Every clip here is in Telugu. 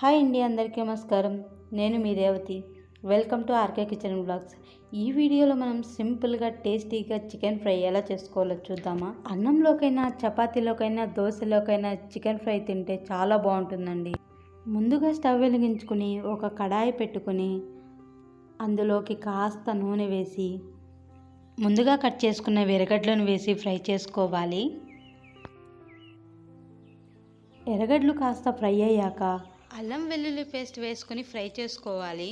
హాయ్ అండి, అందరికీ నమస్కారం. నేను మీ Revathi. Welcome to RK kitchen blogs. ఈ వీడియోలో మనం సింపుల్గా టేస్టీగా చికెన్ ఫ్రై ఎలా చేసుకోవాలో చూద్దామా. అన్నంలోకైనా, చపాతీలోకైనా, దోశలోకైనా చికెన్ ఫ్రై తింటే చాలా బాగుంటుందండి. ముందుగా స్టవ్ వెలిగించుకుని ఒక కడాయి పెట్టుకుని అందులోకి కాస్త నూనె వేసి ముందుగా కట్ చేసుకున్న ఎర్రగడ్డలను వేసి ఫ్రై చేసుకోవాలి. ఎర్రగడ్డలు కాస్త ఫ్రై అయ్యాక అల్లం వెల్లుల్లి పేస్ట్ వేసుకొని ఫ్రై చేసుకోవాలి.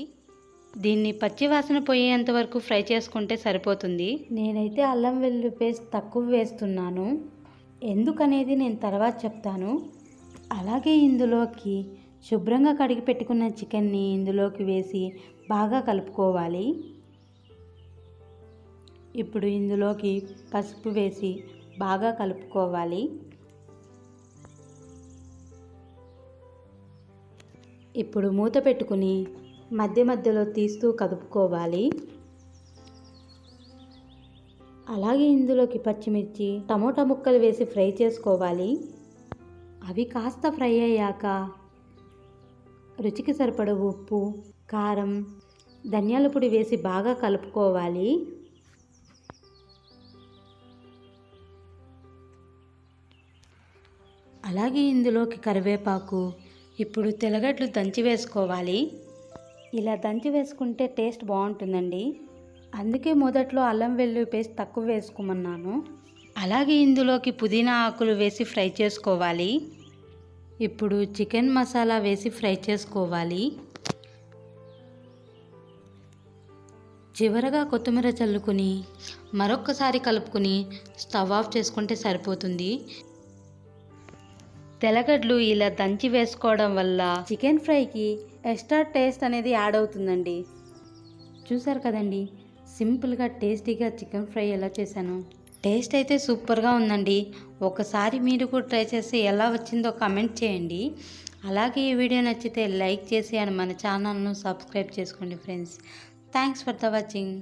దీన్ని పచ్చివాసన పోయేంత వరకు ఫ్రై చేసుకుంటే సరిపోతుంది. నేనైతే అల్లం వెల్లుల్లి పేస్ట్ తక్కువ వేస్తున్నాను, ఎందుకనేది నేను తర్వాత చెప్తాను. అలాగే ఇందులోకి శుభ్రంగా కడిగి పెట్టుకున్న చికెన్ని ఇందులోకి వేసి బాగా కలుపుకోవాలి. ఇప్పుడు ఇందులోకి పసుపు వేసి బాగా కలుపుకోవాలి. ఇప్పుడు మూత పెట్టుకుని మధ్య మధ్యలో తీస్తూ కదుపుకోవాలి. అలాగే ఇందులోకి పచ్చిమిర్చి, టమోటా ముక్కలు వేసి ఫ్రై చేసుకోవాలి. అవి కాస్త ఫ్రై అయ్యాక రుచికి సరిపడ ఉప్పు, కారం, ధనియాల పొడి వేసి బాగా కలుపుకోవాలి. అలాగే ఇందులోకి కరివేపాకు, ఇప్పుడు తెల్లగడ్డలు దంచి వేసుకోవాలి. ఇలా దంచి వేసుకుంటే టేస్ట్ బాగుంటుందండి, అందుకే మొదట్లో అల్లం వెల్లుల్లి పేస్ట్ తక్కువ వేసుకోమన్నాను. అలాగే ఇందులోకి పుదీనా ఆకులు వేసి ఫ్రై చేసుకోవాలి. ఇప్పుడు చికెన్ మసాలా వేసి ఫ్రై చేసుకోవాలి. చివరగా కొత్తిమీర చల్లుకుని మరొక్కసారి కలుపుకుని స్టవ్ ఆఫ్ చేసుకుంటే సరిపోతుంది. తెల్లగడ్డలు ఇలా దంచి వేసుకోవడం వల్ల చికెన్ ఫ్రైకి ఎక్స్ట్రా టేస్ట్ అనేది యాడ్ అవుతుందండి. చూసారు కదండి, సింపుల్గా టేస్టీగా చికెన్ ఫ్రై ఎలా చేశాను. టేస్ట్ అయితే సూపర్గా ఉందండి. ఒకసారి మీరు కూడా ట్రై చేసి ఎలా వచ్చిందో కామెంట్ చేయండి. అలాగే ఈ వీడియో నచ్చితే లైక్ చేసి మన ఛానల్ను సబ్స్క్రైబ్ చేసుకోండి friends. Thanks for the watching.